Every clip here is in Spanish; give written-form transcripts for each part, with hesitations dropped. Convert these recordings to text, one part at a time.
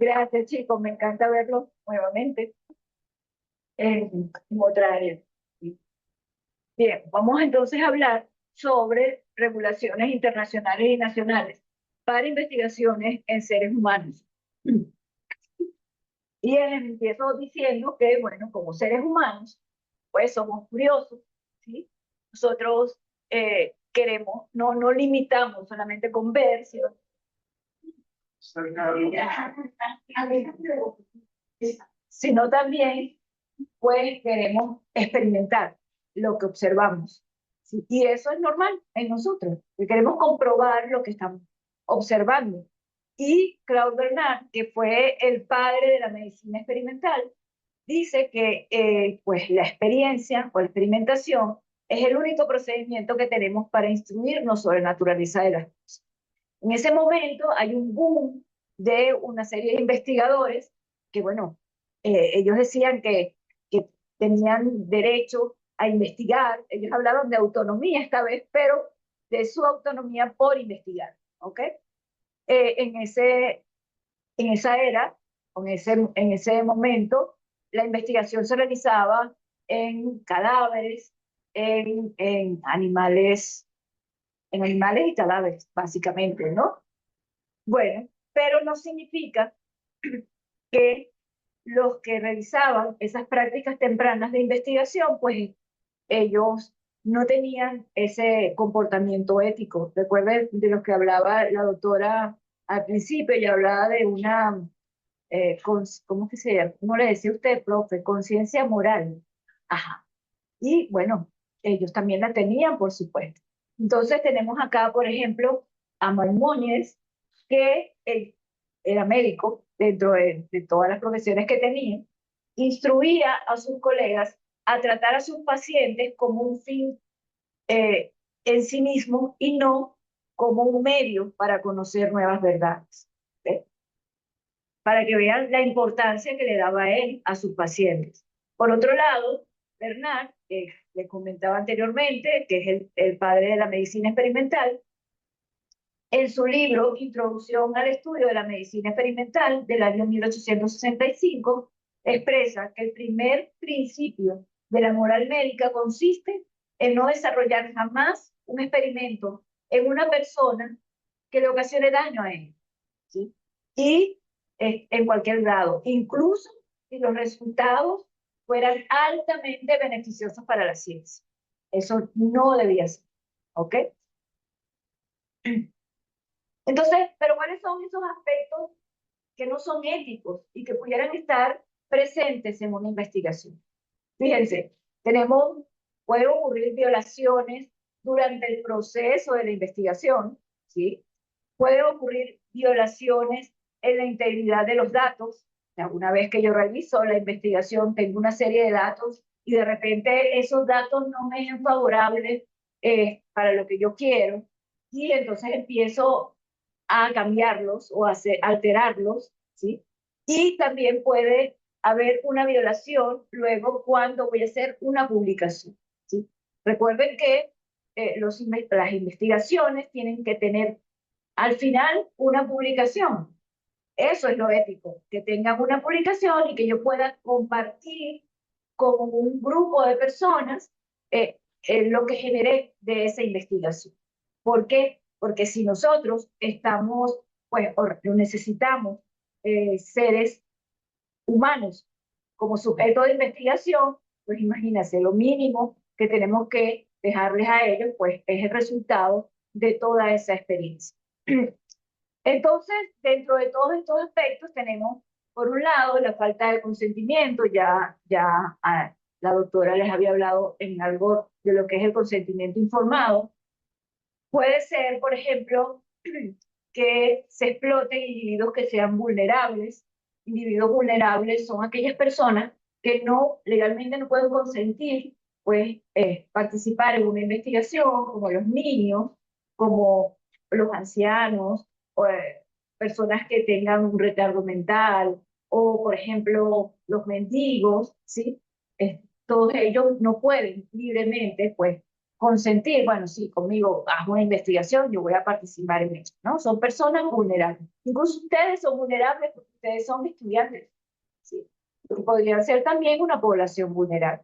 Gracias, chicos. Me encanta verlos nuevamente en otra área. Bien, vamos entonces a hablar sobre regulaciones internacionales y nacionales para investigaciones en seres humanos. Y empiezo diciendo que, bueno, como seres humanos, pues somos curiosos, ¿sí? Nosotros queremos, no limitamos solamente con ver, sino también pues queremos experimentar lo que observamos. ¿Sí? Y eso es normal en nosotros, que queremos comprobar lo que estamos observando. Y Claude Bernard, que fue el padre de la medicina experimental, dice que pues la experiencia o la experimentación es el único procedimiento que tenemos para instruirnos sobre la naturaleza de las cosas. En ese momento hay un boom de una serie de investigadores que, bueno, ellos decían que tenían derecho a investigar. Ellos hablaban de autonomía esta vez, pero de su autonomía por investigar, ¿ok? En esa era, en ese momento, la investigación se realizaba en cadáveres, en animales y cadáveres, básicamente, ¿no? Bueno, pero no significa que los que realizaban esas prácticas tempranas de investigación, pues ellos no tenían ese comportamiento ético. Recuerden de lo que hablaba la doctora al principio, ella hablaba de una, ¿cómo que se llama? ¿Cómo le decía usted, profe? Conciencia moral. Ajá. Y bueno, ellos también la tenían, por supuesto. Entonces tenemos acá, por ejemplo, a Maimónides, que él era médico dentro de todas las profesiones que tenía, instruía a sus colegas a tratar a sus pacientes como un fin eh, en sí mismo y no como un medio para conocer nuevas verdades. ¿Ve? Para que vean la importancia que le daba él a sus pacientes. Por otro lado, Bernard, que les comentaba anteriormente, que es el padre de la medicina experimental, en su libro Introducción al estudio de la medicina experimental del año 1865, expresa que el primer principio de la moral médica consiste en no desarrollar jamás un experimento en una persona que le ocasione daño a él, ¿sí? Y en cualquier grado, incluso si los resultados fueran altamente beneficiosos para la ciencia. Eso no debía ser, ¿ok? Entonces, pero ¿cuáles son esos aspectos que no son éticos y que pudieran estar presentes en una investigación? Fíjense, puede ocurrir violaciones durante el proceso de la investigación, ¿sí? Puede ocurrir violaciones en la integridad de los datos. Una vez que yo reviso la investigación, tengo una serie de datos y de repente esos datos no me son favorables para lo que yo quiero y entonces empiezo a cambiarlos o a alterarlos, ¿sí? Y también puede haber una violación luego cuando voy a hacer una publicación, ¿sí? Recuerden que las investigaciones tienen que tener al final una publicación. Eso es lo ético, que tengan una publicación y que yo pueda compartir con un grupo de personas lo que generé de esa investigación. ¿Por qué? Porque si nosotros estamos, pues, o necesitamos seres humanos como sujeto de investigación, pues imagínense, lo mínimo que tenemos que dejarles a ellos, pues es el resultado de toda esa experiencia. Entonces, dentro de todos estos aspectos tenemos, por un lado, la falta de consentimiento, la doctora les había hablado en algo de lo que es el consentimiento informado. Puede ser, por ejemplo, que se exploten individuos que sean vulnerables. Individuos vulnerables son aquellas personas que no legalmente no pueden consentir, pues, participar en una investigación, como los niños, como los ancianos, o personas que tengan un retardo mental, o, por ejemplo, los mendigos, ¿sí? Todos ellos no pueden libremente, pues, consentir, bueno, sí, conmigo haz una investigación, yo voy a participar en esto, ¿no? Son personas vulnerables. Incluso ustedes son vulnerables porque ustedes son estudiantes, ¿sí? Porque podrían ser también una población vulnerable.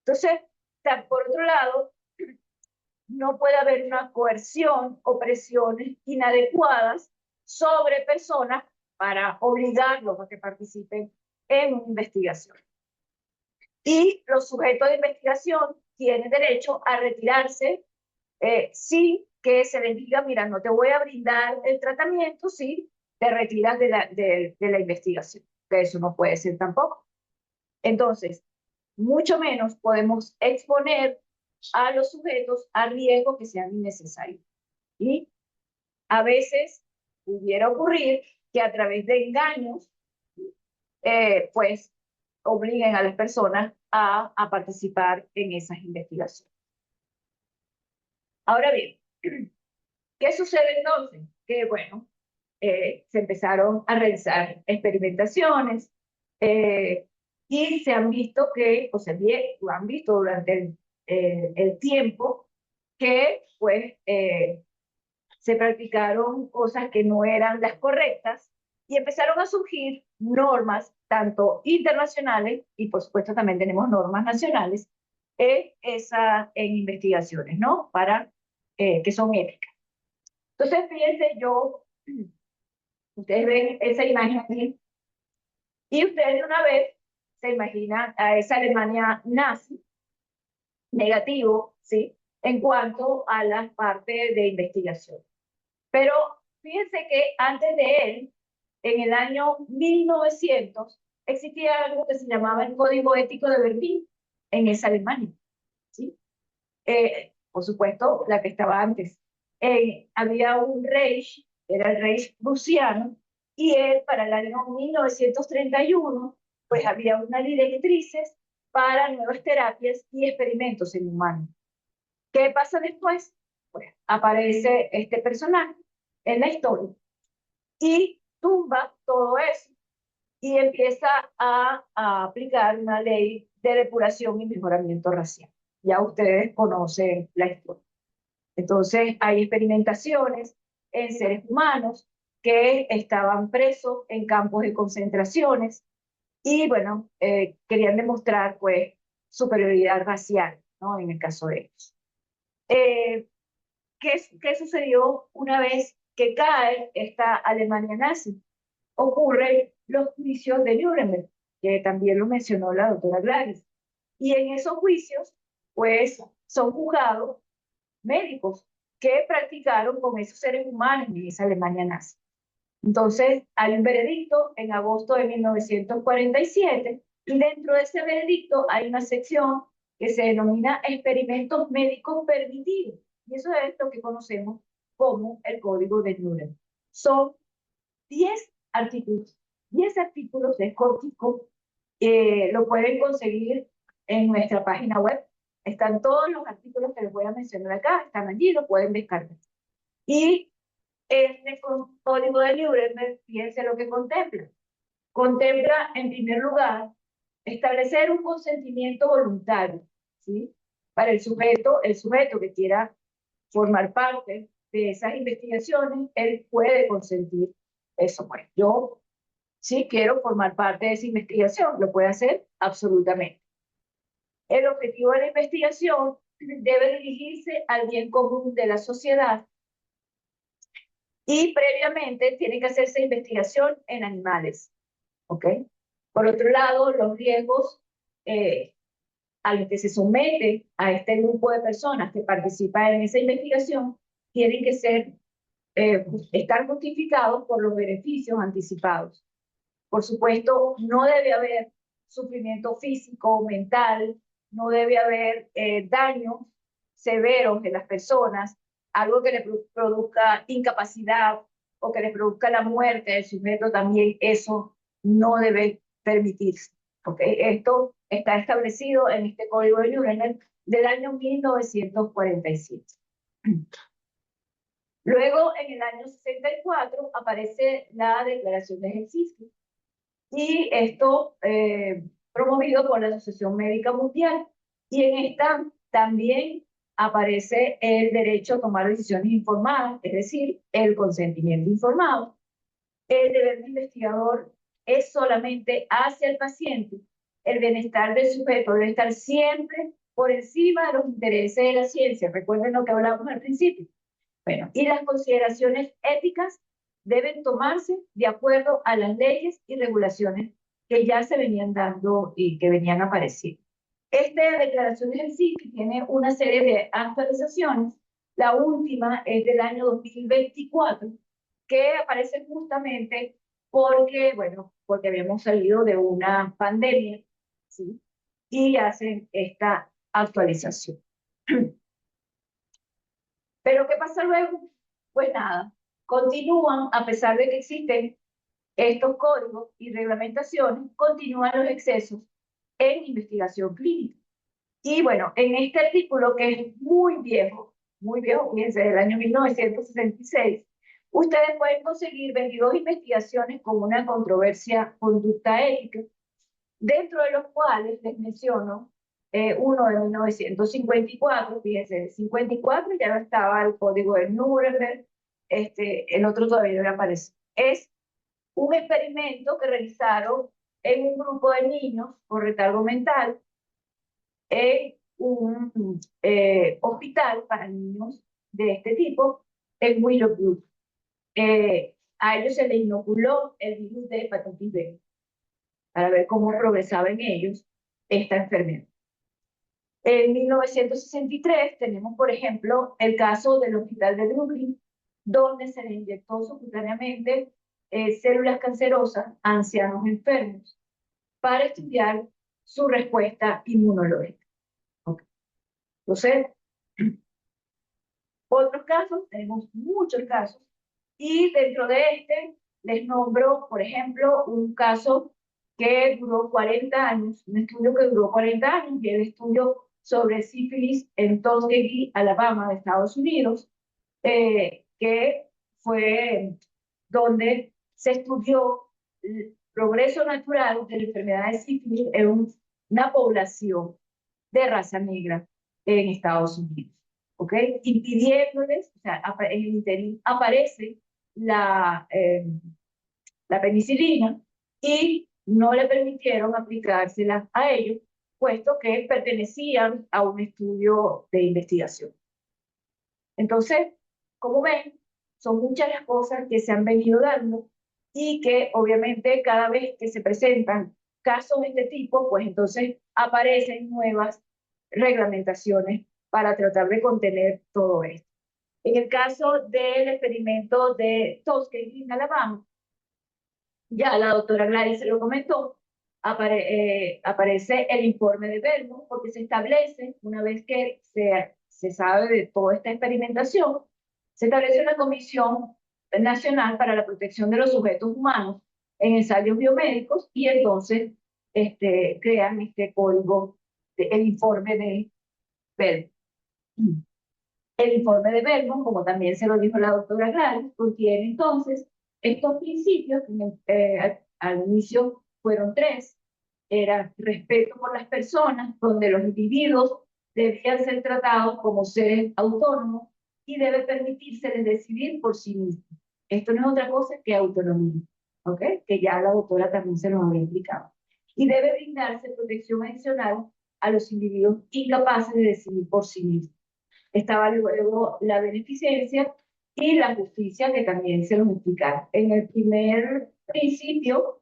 Entonces, por otro lado, no puede haber una coerción o presiones inadecuadas sobre personas para obligarlos a que participen en una investigación. Y los sujetos de investigación tienen derecho a retirarse sin que se les diga, mira, no te voy a brindar el tratamiento si te retiras de la investigación. Que eso no puede ser tampoco. Entonces, mucho menos podemos exponer a los sujetos a riesgos que sean innecesarios. Y a veces pudiera ocurrir que a través de engaños, pues obliguen a las personas a participar en esas investigaciones. Ahora bien, ¿qué sucede entonces? Que bueno, se empezaron a realizar experimentaciones y se han visto que, o sea, han visto durante el tiempo que pues se practicaron cosas que no eran las correctas y empezaron a surgir normas, tanto internacionales y por supuesto también tenemos normas nacionales en investigaciones, ¿no? Para que son éticas. Entonces, fíjense, ustedes ven esa imagen aquí y ustedes de una vez se imaginan a esa Alemania nazi, negativo, ¿sí? En cuanto a la parte de investigación. Pero fíjense que antes de él, en el año 1900, existía algo que se llamaba el Código Ético de Berlín en esa Alemania, ¿sí? Por supuesto, la que estaba antes. Había un Reich, era el Reich prusiano, y él para el año 1931, pues había unas directrices para nuevas terapias y experimentos en humanos. ¿Qué pasa después? Pues aparece este personaje en la historia y tumba todo eso y empieza a aplicar una ley de depuración y mejoramiento racial. Ya ustedes conocen la historia. Entonces, hay experimentaciones en seres humanos que estaban presos en campos de concentraciones y, bueno, querían demostrar, pues, superioridad racial, ¿no? En el caso de ellos. Eh, ¿Qué sucedió una vez que cae esta Alemania nazi? Ocurren los juicios de Nuremberg, que también lo mencionó la doctora Gladys. Y en esos juicios, pues, son juzgados médicos que practicaron con esos seres humanos en esa Alemania nazi. Entonces, hay un veredicto en agosto de 1947 y dentro de ese veredicto hay una sección que se denomina experimentos médicos permitidos. Y eso es lo que conocemos como el Código de Nuremberg. Son 10 artículos. 10 artículos de cortico. Lo pueden conseguir en nuestra página web. Están todos los artículos que les voy a mencionar acá, están allí, lo pueden descargar. Y este código de Nuremberg, fíjense lo que contempla. Contempla, en primer lugar, establecer un consentimiento voluntario, ¿sí? Para el sujeto que quiera formar parte de esas investigaciones, él puede consentir eso. Pues yo sí quiero formar parte de esa investigación, lo puede hacer absolutamente. El objetivo de la investigación debe dirigirse al bien común de la sociedad y previamente tiene que hacerse investigación en animales, ¿ok? Por otro lado, los riesgos a los que se somete a este grupo de personas que participan en esa investigación tienen que estar justificados por los beneficios anticipados. Por supuesto, no debe haber sufrimiento físico o mental, no debe haber daños severos en las personas, algo que le produzca incapacidad o que le produzca la muerte del sujeto también, eso no debe permitirse. ¿Okay? Esto está establecido en este Código de Nuremberg del año 1947. Luego, en el año 64, aparece la Declaración de Helsinki, y esto promovido por la Asociación Médica Mundial. Y en esta también aparece el derecho a tomar decisiones informadas, es decir, el consentimiento informado. El deber del investigador es solamente hacia el paciente. El bienestar del sujeto debe estar siempre por encima de los intereses de la ciencia. Recuerden lo que hablamos al principio. Bueno, y las consideraciones éticas deben tomarse de acuerdo a las leyes y regulaciones que ya se venían dando y que venían apareciendo. Esta declaración del SIC tiene una serie de actualizaciones. La última es del año 2024, que aparece justamente porque, bueno, porque habíamos salido de una pandemia, ¿sí? Y hacen esta actualización. Pero ¿qué pasa luego? Pues nada, continúan, a pesar de que existen estos códigos y reglamentaciones, continúan los excesos en investigación clínica. Y bueno, en este artículo que es muy viejo, fíjense, del año 1966, ustedes pueden conseguir 22 investigaciones con una controversia conducta ética, dentro de los cuales les menciono uno de 1954, fíjense, en 54 ya no estaba el código de Nuremberg, el otro todavía no aparece. Es un experimento que realizaron en un grupo de niños con retardo mental en un hospital para niños de este tipo en Willowbrook. A ellos se les inoculó el virus de hepatitis B para ver cómo progresaba en ellos esta enfermedad. En 1963 tenemos, por ejemplo, el caso del hospital de Brooklyn, donde se le inyectó subcutáneamente células cancerosas a ancianos enfermos para estudiar su respuesta inmunológica. Okay. Entonces, otros casos, tenemos muchos casos, y dentro de este les nombro, por ejemplo, un caso que duró 40 años, un estudio que duró 40 años, y el estudio sobre sífilis en Tuskegee, Alabama, de Estados Unidos, que fue donde se estudió el progreso natural de la enfermedad de sífilis en una población de raza negra en Estados Unidos, ¿ok? Impidiéndoles, o sea, en el interín aparece la penicilina y no le permitieron aplicársela a ellos, puesto que pertenecían a un estudio de investigación. Entonces, como ven, son muchas las cosas que se han venido dando y que obviamente cada vez que se presentan casos de este tipo, pues entonces aparecen nuevas reglamentaciones para tratar de contener todo esto. En el caso del experimento de Tuskegee en Alabama, ya la doctora Gladys se lo comentó, aparece el informe de Belmont, porque se establece, una vez que se sabe de toda esta experimentación, se establece una comisión nacional para la protección de los sujetos humanos en ensayos biomédicos, y entonces crean este código, el informe de Belmont. El informe de Belmont, como también se lo dijo la doctora Gladys, contiene entonces estos principios que al inicio fueron tres. Era respeto por las personas, donde los individuos debían ser tratados como seres autónomos y debe permitírseles decidir por sí mismos. Esto no es otra cosa que autonomía, ¿ok? Que ya la doctora también se nos había explicado. Y debe brindarse protección adicional a los individuos incapaces de decidir por sí mismos. Estaba luego la beneficencia y la justicia, que también se nos explicaron. En el primer principio,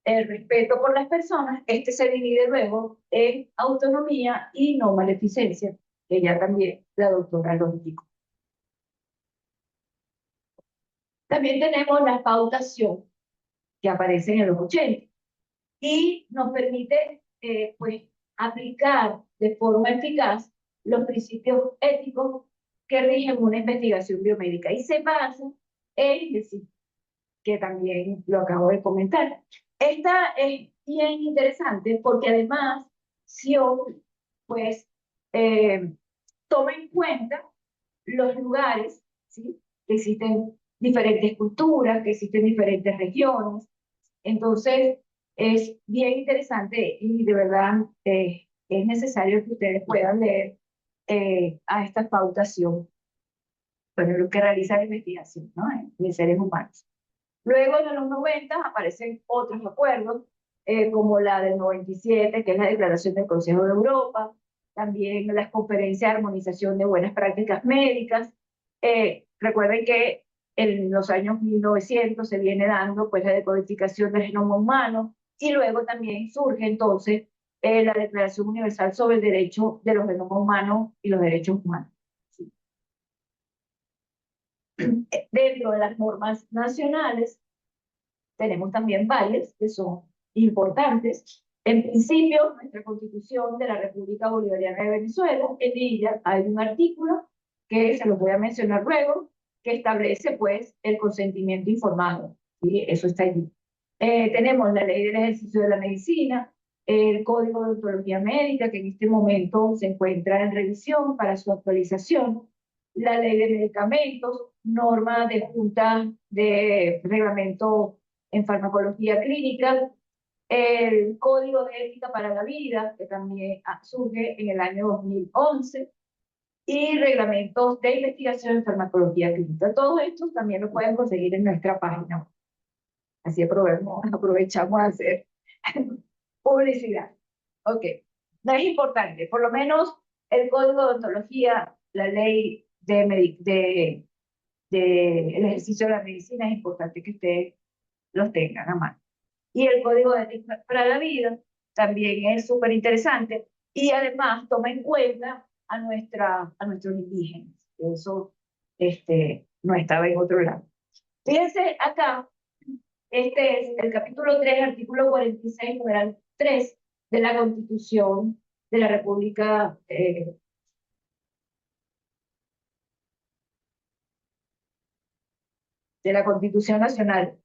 el respeto por las personas, se divide luego en autonomía y no maleficencia, que ya también la doctora lo indicó. También tenemos la pautación, que aparece en los 80, y nos permite pues, aplicar de forma eficaz los principios éticos que rigen una investigación biomédica, y se basa en el que también lo acabo de comentar. Esta es bien interesante porque además Sion pues toma en cuenta los lugares, ¿sí? Que existen diferentes culturas, que existen diferentes regiones. Entonces es bien interesante, y de verdad es necesario que ustedes puedan leer a esta pautación, bueno, lo que realiza la investigación, ¿no? De seres humanos. Luego, en los 90 aparecen otros acuerdos, como la del 97, que es la Declaración del Consejo de Europa, también las conferencias de armonización de buenas prácticas médicas. Recuerden que en los años 1900 se viene dando pues la decodificación del genoma humano y luego también surge entonces la Declaración Universal sobre el Derecho de los Genomas Humanos y los Derechos Humanos. ¿Sí? Dentro de las normas nacionales tenemos también varias que son importantes. En principio, nuestra Constitución de la República Bolivariana de Venezuela, en ella hay un artículo que se los voy a mencionar luego, que establece pues el consentimiento informado. ¿Sí? Eso está allí. Tenemos la ley del ejercicio de la medicina, el Código de Ontología Médica, que en este momento se encuentra en revisión para su actualización, la ley de medicamentos, norma de junta de reglamento en farmacología clínica, el Código de Ética para la Vida, que también surge en el año 2011, y reglamentos de investigación en farmacología clínica. Todos estos también lo pueden conseguir en nuestra página. Así aprovechamos a hacer publicidad. Ok, no es importante, por lo menos el Código de Ontología, la ley de el ejercicio de la medicina, es importante que ustedes los tengan a mano. Y el Código de Ética para la Vida también es súper interesante y además toma en cuenta a nuestros indígenas. Eso no estaba en otro lado. Fíjense acá, este es el capítulo 3, artículo 46, numeral 3 de la Constitución de la República de la Constitución Nacional.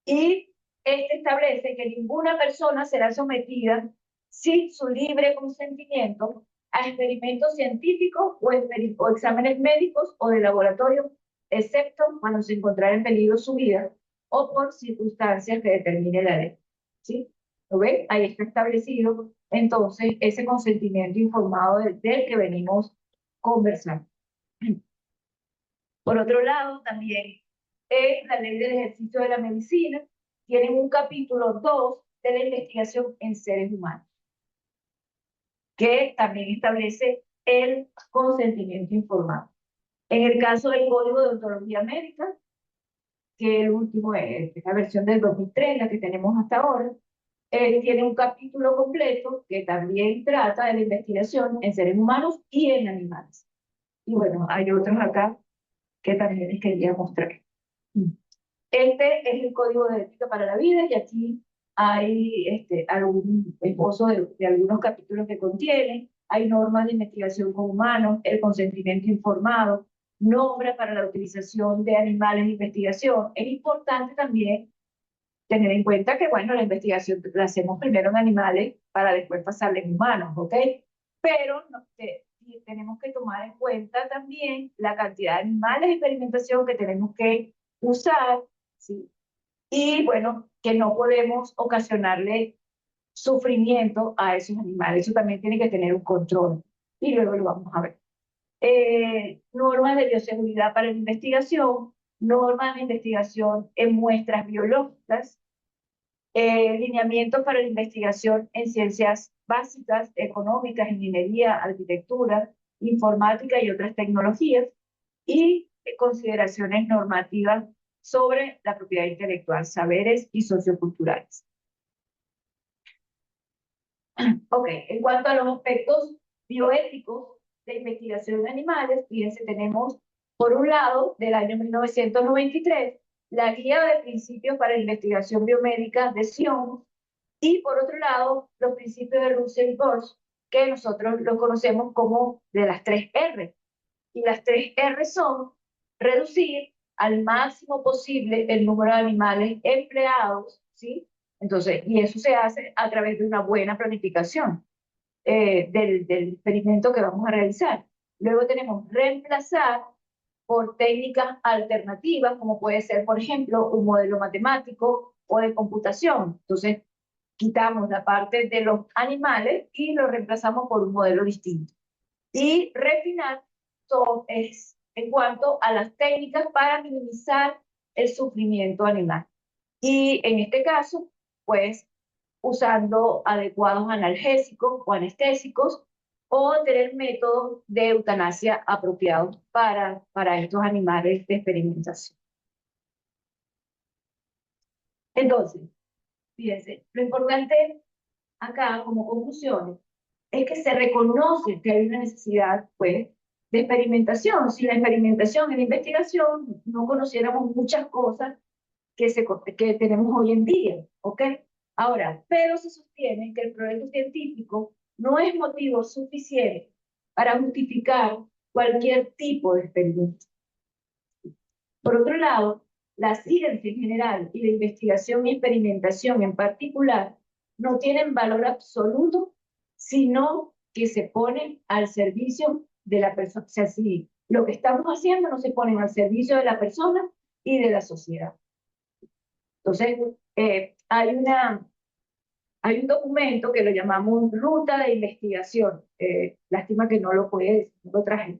Y este establece que ninguna persona será sometida sin su libre consentimiento a experimentos científicos o exámenes médicos o de laboratorio, excepto cuando se encontrara en peligro su vida o por circunstancias que determine la ley. ¿Sí? ¿Lo ven? Ahí está establecido entonces ese consentimiento informado del que venimos conversando. Por otro lado, también en la ley del ejercicio de la medicina tienen un capítulo 2 de la investigación en seres humanos, que también establece el consentimiento informado. En el caso del Código de Ontología Médica, que el último es la versión del 2003, la que tenemos hasta ahora, tiene un capítulo completo que también trata de la investigación en seres humanos y en animales. Y bueno, hay otros acá que también les quería mostrar. Este es el Código de Ética para la Vida y aquí hay algún esbozo de algunos capítulos que contienen. Hay normas de investigación con humanos, el consentimiento informado, normas para la utilización de animales de investigación. Es importante también tener en cuenta que, bueno, la investigación la hacemos primero en animales para después pasarla en humanos, ¿ok? Pero tenemos que tomar en cuenta también la cantidad de animales de experimentación que tenemos que usar, ¿sí? Y bueno, que no podemos ocasionarle sufrimiento a esos animales. Eso también tiene que tener un control. Y luego lo vamos a ver. Normas de bioseguridad para la investigación, normas de investigación en muestras biológicas, lineamientos para la investigación en ciencias básicas, económicas, ingeniería, arquitectura, informática y otras tecnologías, y consideraciones normativas sobre la propiedad intelectual, saberes y socioculturales. Ok, en cuanto a los aspectos bioéticos de investigación de animales, fíjense, tenemos por un lado, del año 1993, la Guía de Principios para la Investigación Biomédica de Sion, y por otro lado, los principios de Russell y Bosch, que nosotros los conocemos como de las 3R. Y las 3R son reducir al máximo posible el número de animales empleados, ¿sí? Entonces, y eso se hace a través de una buena planificación del experimento que vamos a realizar. Luego tenemos reemplazar por técnicas alternativas, como puede ser, por ejemplo, un modelo matemático o de computación. Entonces, quitamos la parte de los animales y lo reemplazamos por un modelo distinto. Y refinar es en cuanto a las técnicas para minimizar el sufrimiento animal. Y en este caso, pues usando adecuados analgésicos o anestésicos o tener métodos de eutanasia apropiados para estos animales de experimentación. Entonces, fíjense, lo importante acá como conclusiones es que se reconoce que hay una necesidad, pues, de experimentación. Si la experimentación y la investigación no conociéramos muchas cosas que tenemos hoy en día, ¿ok? Ahora, pero se sostiene que el progreso científico no es motivo suficiente para justificar cualquier tipo de experimento. Por otro lado, la ciencia en general y la investigación y experimentación en particular no tienen valor absoluto, sino que se ponen al servicio de la persona. O sea, si lo que estamos haciendo no se pone al servicio de la persona y de la sociedad. Entonces, hay un documento que lo llamamos Ruta de Investigación. Lástima que no lo puede, no lo traje.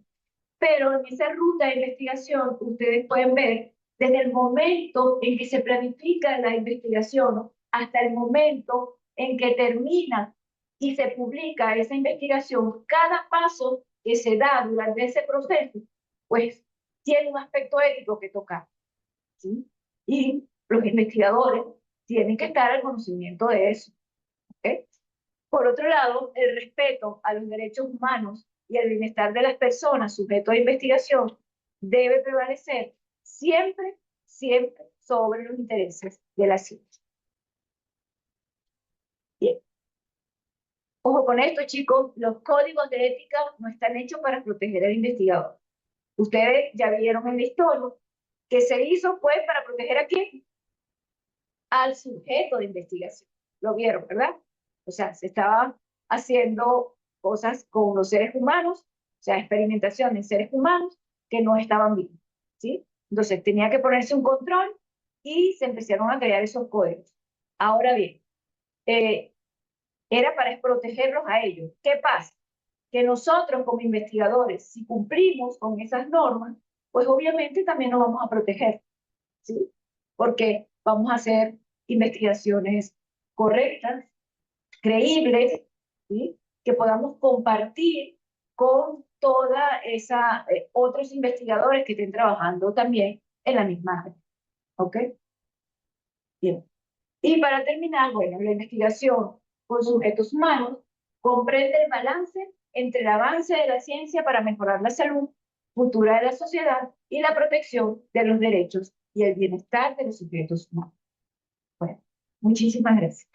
Pero en esa ruta de investigación ustedes pueden ver desde el momento en que se planifica la investigación hasta el momento en que termina y se publica esa investigación, cada paso que se da durante ese proceso, pues tiene un aspecto ético que tocar, ¿sí? Y los investigadores tienen que estar al conocimiento de eso, ¿ok? Por otro lado, el respeto a los derechos humanos y el bienestar de las personas sujetos a investigación debe prevalecer siempre, siempre sobre los intereses de la ciencia. Bien. Ojo con esto, chicos, los códigos de ética no están hechos para proteger al investigador. Ustedes ya vieron en la historia que se hizo fue para proteger a quién, al sujeto de investigación. Lo vieron, ¿verdad? O sea, se estaba haciendo cosas con los seres humanos, o sea, experimentación en seres humanos que no estaban vivos, ¿sí? Entonces tenía que ponerse un control y se empezaron a crear esos códigos. Ahora bien, eh, era para protegerlos a ellos. ¿Qué pasa? Que nosotros como investigadores, si cumplimos con esas normas, pues obviamente también nos vamos a proteger, ¿sí? Porque vamos a hacer investigaciones correctas, creíbles, ¿sí? Que podamos compartir con toda esa otros investigadores que estén trabajando también en la misma área. ¿Ok? Bien. Y para terminar, bueno, la investigación con sujetos humanos comprende el balance entre el avance de la ciencia para mejorar la salud futura de la sociedad y la protección de los derechos y el bienestar de los sujetos humanos. Bueno, muchísimas gracias.